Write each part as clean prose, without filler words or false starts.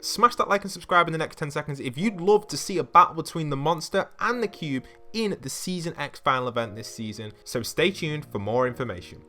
smash that like and subscribe in the next 10 seconds if you'd love to see a battle between the monster and the cube in the Season X final event this season, so stay tuned for more information.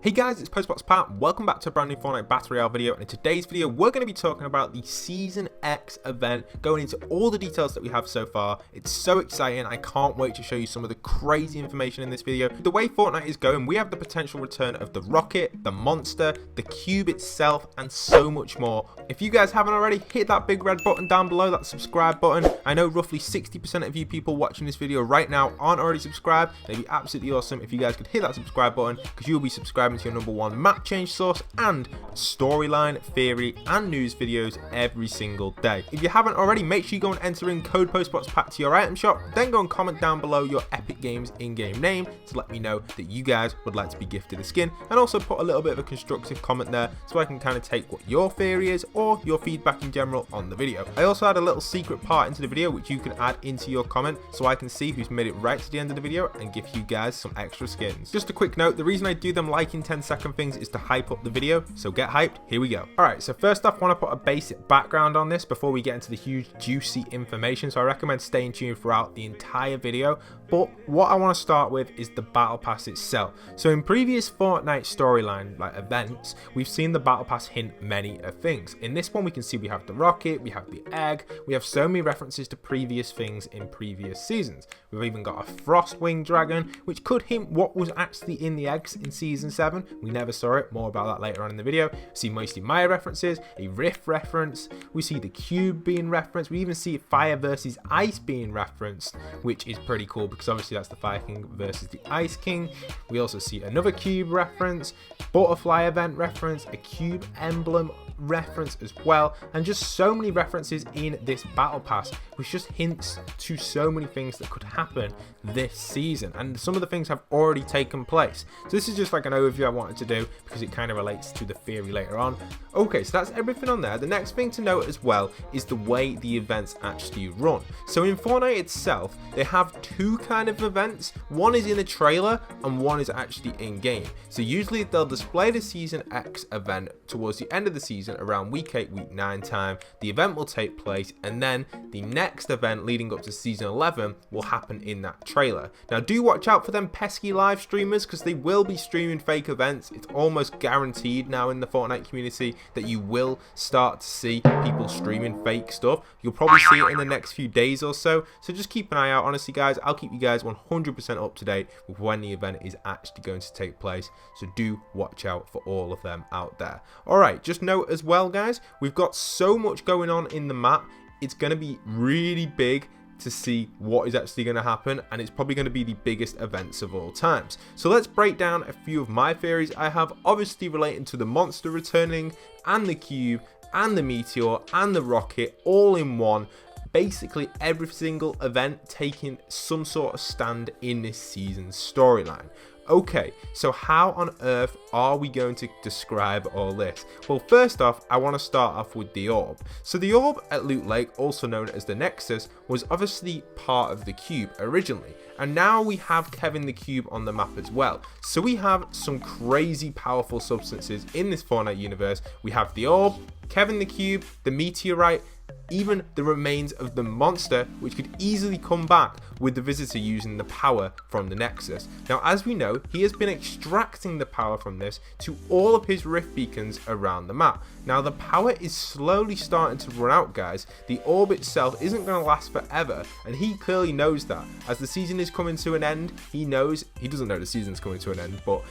Hey guys, it's Postboxpat. Welcome back to a brand new Fortnite Battle Royale video, and in today's video we're going to be talking about the Season X event, going into all the details that we have so far. It's so exciting, I can't wait to show you some of the crazy information in this video. The way Fortnite is going, we have the potential return of the rocket, the monster, the cube itself, and so much more. If you guys haven't already, hit that big red button down below, that subscribe button. I know roughly 60% of you people watching this video right now aren't already subscribed. It'd be absolutely awesome if you guys could hit that subscribe button, because you'll be subscribing to your #1 map change source and storyline, theory and news videos every single day. If you haven't already, make sure you go and enter in code Postboxpat to your item shop, then go and comment down below your Epic Games in-game name to let me know that you guys would like to be gifted a skin, and also put a little bit of a constructive comment there so I can kind of take what your theory is or your feedback in general on the video. I also had a little secret part into the video which you can add into your comment so I can see who's made it right to the end of the video and give you guys some extra skins. Just a quick note, the reason I do them like in 10-second things is to hype up the video, so get hyped, here we go. Alright, so first off, I want to put a basic background on this before we get into the huge juicy information, so I recommend staying tuned throughout the entire video. But what I want to start with is the battle pass itself. So in previous Fortnite storyline like events, we've seen the battle pass hint many things. In this one we can see we have the rocket, we have the egg, we have so many references to previous things in previous seasons. We've even got a Frostwing dragon, which could hint what was actually in the eggs in season 7. We never saw it, more about that later on in the video. We see mostly Maya references, a Rift reference, we see the cube being referenced, we even see fire versus ice being referenced, which is pretty cool because obviously that's the Fire King versus the Ice King. We also see another cube reference, butterfly event reference, a cube emblem reference as well, and just so many references in this battle pass, which just hints to so many things that could happen this season, and some of the things have already taken place. So this is just like an overview I wanted to do because it kind of relates to the theory later on. Okay, so that's everything on there. The next thing to note as well is the way the events actually run. So in Fortnite itself, they have two kind of events. One is in a trailer and one is actually in game. So usually they'll display the Season X event towards the end of the season around week 8, week 9 time. The event will take place, and then the next event leading up to season 11 will happen in that trailer. Now do watch out for them pesky live streamers, because they will be streaming fake events. It's almost guaranteed now in the Fortnite community that you will start to see people streaming fake stuff. You'll probably see it in the next few days or so, so just keep an eye out. Honestly guys, I'll keep you guys 100% up to date with when the event is actually going to take place, so do watch out for all of them out there. Alright, just note as well guys, we've got so much going on in the map. It's going to be really big to see what is actually going to happen, and it's probably going to be the biggest events of all times. So let's break down a few of my theories I have, obviously relating to the monster returning and the cube and the meteor and the rocket all in one. Basically every single event taking some sort of stand in this season's storyline. Okay, so how on earth are we going to describe all this? Well, first off, I want to start off with the orb. So the orb at Loot Lake, also known as the Nexus, was obviously part of the cube originally, and now we have Kevin the Cube on the map as well. So we have some crazy powerful substances in this Fortnite universe. We have the orb, Kevin the Cube, the meteorite, even the remains of the monster, which could easily come back with the visitor using the power from the Nexus. Now as we know, he has been extracting the power from this to all of his rift beacons around the map. Now the power is slowly starting to run out guys. The orb itself isn't going to last forever, and he clearly knows that. As the season is coming to an end, he doesn't know the season's coming to an end, but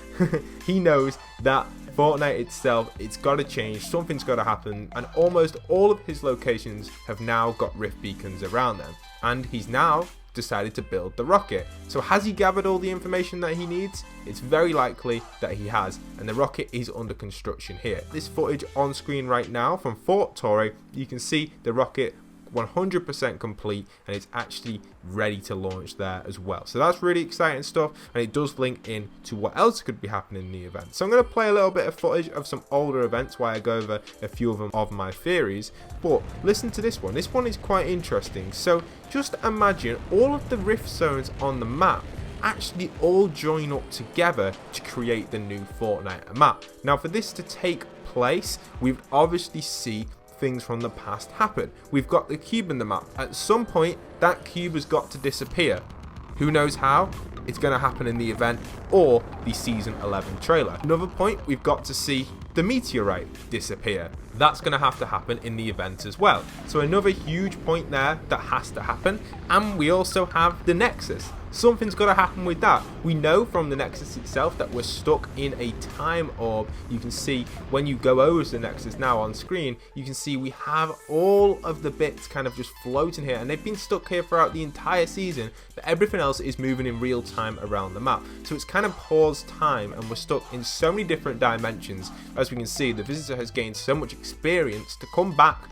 he knows that Fortnite itself, it's got to change, something's got to happen, and almost all of his locations have now got rift beacons around them, and he's now decided to build the rocket. So has he gathered all the information that he needs? It's very likely that he has, and the rocket is under construction here. This footage on screen right now from Fort Torrey, you can see the rocket 100% complete, and it's actually ready to launch there as well. So that's really exciting stuff, and it does link in to what else could be happening in the event. So I'm going to play a little bit of footage of some older events while I go over a few of them of my theories, but listen to this one. This one is quite interesting. So just imagine all of the rift zones on the map actually all join up together to create the new Fortnite map. Now for this to take place, we would obviously see things from the past happen. We've got the cube in the map. At some point, that cube has got to disappear. Who knows how? It's going to happen in the event or the Season 11 trailer. Another point, we've got to see the meteorite disappear. That's going to have to happen in the event as well. So another huge point there that has to happen. And we also have the nexus. Something's got to happen with that. We know from the nexus itself that we're stuck in a time orb. You can see when you go over to the nexus now on screen, you can see we have all of the bits kind of just floating here, and they've been stuck here throughout the entire season, but everything else is moving in real time around the map. So it's kind of paused time, and we're stuck in so many different dimensions. As we can see, the visitor has gained so much experience to come back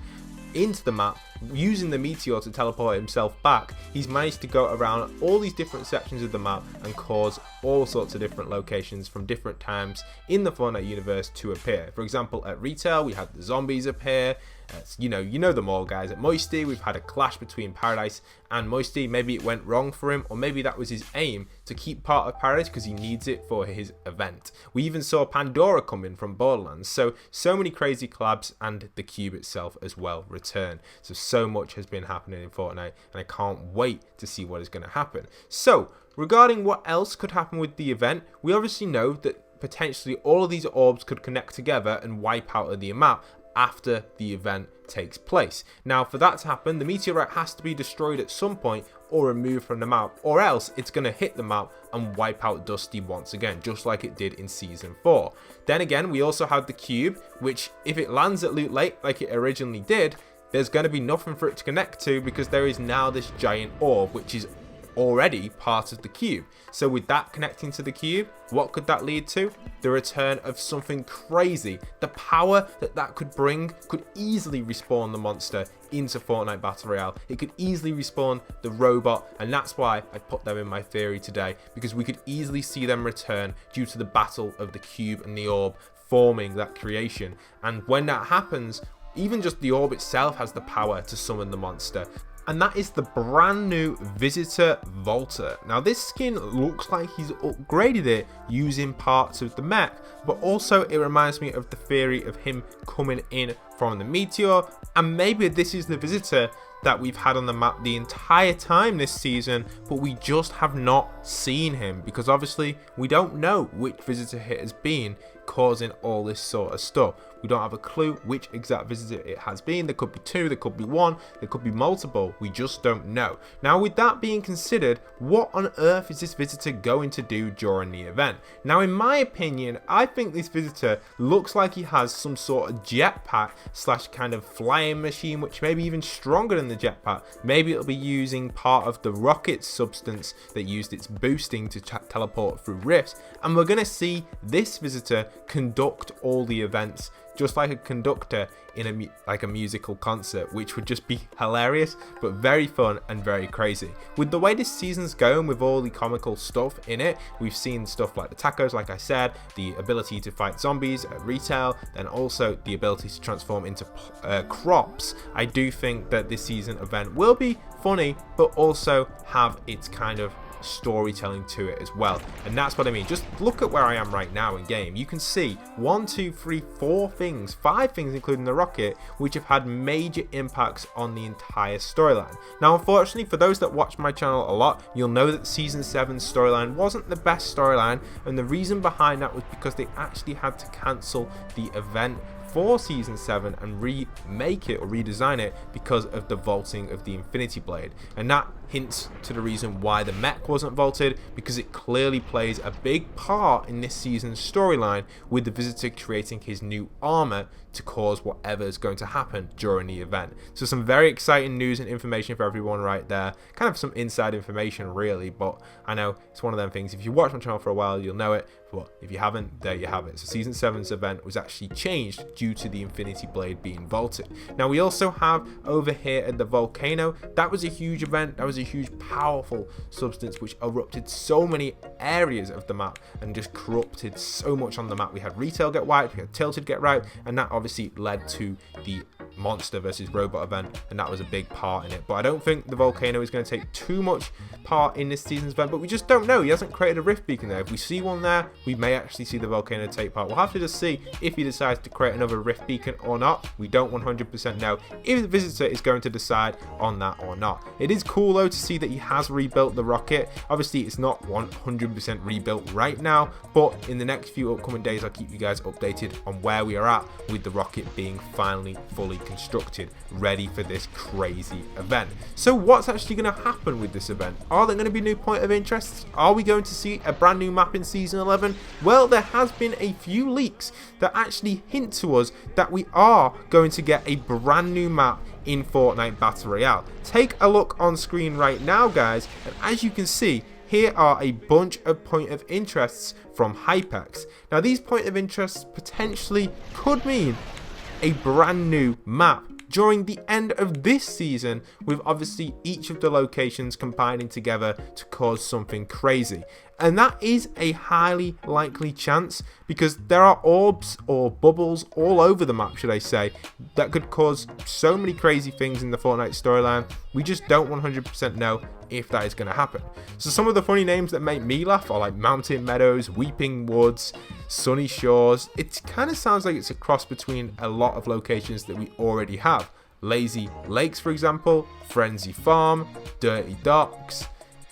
into the map using the meteor to teleport himself back. He's managed to go around all these different sections of the map and cause all sorts of different locations from different times in the Fortnite universe to appear. For example, at retail we had the zombies appear. You know them all, guys. At Moisty, we've had a clash between Paradise and Moisty. Maybe it went wrong for him, or maybe that was his aim, to keep part of Paradise because he needs it for his event. We even saw Pandora come in from Borderlands. So many crazy collabs, and the cube itself as well return. So much has been happening in Fortnite, and I can't wait to see what is going to happen. So regarding what else could happen with the event, we obviously know that potentially all of these orbs could connect together and wipe out of the map after the event takes place. Now, for that to happen, the meteorite has to be destroyed at some point or removed from the map, or else it's going to hit the map and wipe out Dusty once again, just like it did in Season 4. Then again, we also have the cube, which if it lands at Loot Lake like it originally did, there's going to be nothing for it to connect to because there is now this giant orb, which is already part of the cube. So with that connecting to the cube, what could that lead to? The return of something crazy. The power that could bring could easily respawn the monster into Fortnite Battle Royale. It could easily respawn the robot, and that's why I put them in my theory today, because we could easily see them return due to the battle of the cube and the orb forming that creation. And when that happens, even just the orb itself has the power to summon the monster. And that is the brand new Visitor Volta. Now this skin looks like he's upgraded it using parts of the mech, but also it reminds me of the theory of him coming in from the meteor, and maybe this is the visitor that we've had on the map the entire time this season, but we just have not seen him because obviously we don't know which visitor it has been causing all this sort of stuff. We don't have a clue which exact visitor it has been. There could be two, there could be one, there could be multiple. We just don't know. Now, with that being considered, what on earth is this visitor going to do during the event? Now, in my opinion, I think this visitor looks like he has some sort of jetpack slash kind of flying machine, which may be even stronger than the jetpack. Maybe it'll be using part of the rocket substance that used its boosting to teleport through rifts, and we're going to see this visitor conduct all the events just like a conductor in a musical concert, which would just be hilarious, but very fun and very crazy. With the way this season's going, with all the comical stuff in it, we've seen stuff like the tacos, like I said, the ability to fight zombies at retail, then also the ability to transform into crops. I do think that this season event will be funny, but also have its kind of storytelling to it as well, and that's what I mean. Just look at where I am right now in game. You can see 5 things including the rocket, which have had major impacts on the entire storyline. Now, unfortunately, for those that watch my channel a lot, you'll know that Season 7's storyline wasn't the best storyline, and the reason behind that was because they actually had to cancel the event for Season 7 and remake it or redesign it because of the vaulting of the Infinity Blade. And that hints to the reason why the mech wasn't vaulted, because it clearly plays a big part in this season's storyline, with the visitor creating his new armor to cause whatever is going to happen during the event. So some very exciting news and information for everyone right there. Kind of some inside information really, but I know it's one of them things. If you watch my channel for a while, you'll know it, but if you haven't, there you have it. So Season 7's event was actually changed due to the Infinity Blade being vaulted. Now we also have over here at the volcano, that was a huge event. That was a huge powerful substance which erupted so many areas of the map and just corrupted so much on the map. We had retail get wiped, we had tilted get wiped, and that obviously led to the monster versus robot event, and that was a big part in it. But I don't think the volcano is going to take too much part in this season's event, but we just don't know. He hasn't created a rift beacon there. If we see one there, we may actually see the volcano take part. We'll have to just see if he decides to create another rift beacon or not. We don't 100% know if the visitor is going to decide on that or not. It is cool though to see that he has rebuilt the rocket. Obviously it's not 100% rebuilt right now, but in the next few upcoming days I'll keep you guys updated on where we are at with the rocket being finally fully constructed, ready for this crazy event. So what's actually going to happen with this event? Are there going to be new point of interests? Are we going to see a brand new map in season 11? Well, there has been a few leaks that actually hint to us that we are going to get a brand new map in Fortnite Battle Royale. Take a look on screen right now, guys, and as you can see, here are a bunch of point of interests from Hypex. Now these point of interests potentially could mean a brand new map during the end of this season, with obviously each of the locations combining together to cause something crazy. And that is a highly likely chance because there are orbs or bubbles all over the map, should I say, that could cause so many crazy things in the Fortnite storyline. We just don't 100% know if that is going to happen. So some of the funny names that make me laugh are like Mountain Meadows, Weeping Woods, Sunny Shores. It kind of sounds like it's a cross between a lot of locations that we already have. Lazy Lakes, for example, Frenzy Farm, Dirty Docks,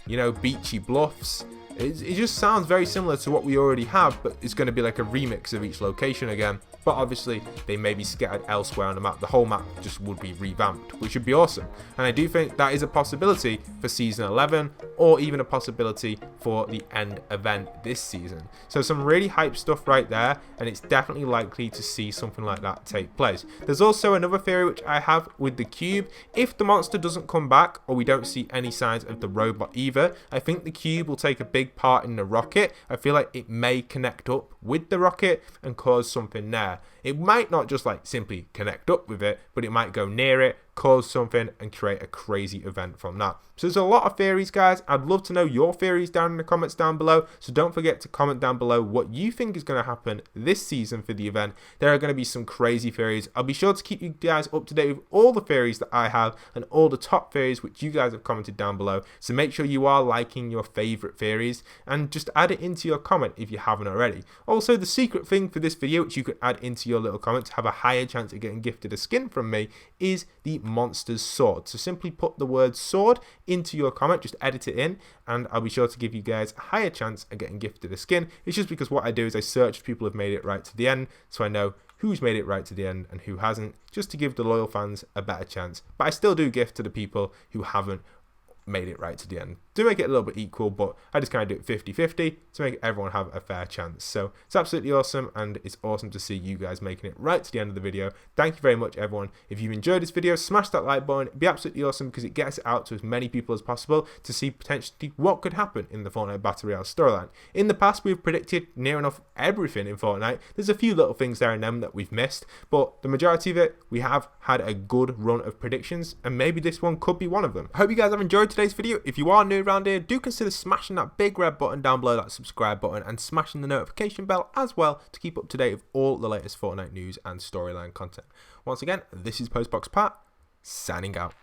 you know, Beachy Bluffs. It just sounds very similar to what we already have, but it's going to be like a remix of each location again. But obviously, they may be scattered elsewhere on the map. The whole map just would be revamped, which would be awesome. And I do think that is a possibility for Season 11, or even a possibility for the end event this season. So some really hype stuff right there, and it's definitely likely to see something like that take place. There's also another theory which I have with the cube. If the monster doesn't come back, or we don't see any signs of the robot either, I think the cube will take a big part in the rocket. I feel like it may connect up with the rocket and cause something there. It might not just like simply connect up with it, but it might go near it, cause something, and create a crazy event from that. So there's a lot of theories, guys. I'd love to know your theories down in the comments down below. So don't forget to comment down below what you think is going to happen this season for the event. There are going to be some crazy theories. I'll be sure to keep you guys up to date with all the theories that I have and all the top theories which you guys have commented down below. So make sure you are liking your favorite theories and just add it into your comment if you haven't already. Also, the secret thing for this video, which you could add into your little comment to have a higher chance of getting gifted a skin from me, is the monster's sword. So simply put the word sword into your comment, just edit it in, and I'll be sure to give you guys a higher chance of getting gifted a skin. It's just because what I do is I search people who have made it right to the end, so I know who's made it right to the end and who hasn't, just to give the loyal fans a better chance. But I still do gift to the people who haven't made it right to the end to make it a little bit equal, but I just kind of do it 50-50 to make everyone have a fair chance. So it's absolutely awesome, and it's awesome to see you guys making it right to the end of the video. Thank you very much, everyone. If you enjoyed this video, smash that like button. It'd be absolutely awesome because it gets it out to as many people as possible to see potentially what could happen in the Fortnite Battle Royale storyline. In the past, we've predicted near enough everything in Fortnite. There's a few little things there and them that we've missed, but the majority of it, we have had a good run of predictions, and maybe this one could be one of them. I hope you guys have enjoyed today's video. If you are new around here, do consider smashing that big red button down below, that subscribe button, and smashing the notification bell as well to keep up to date with all the latest Fortnite news and storyline content. Once again, this is Postboxpat, signing out.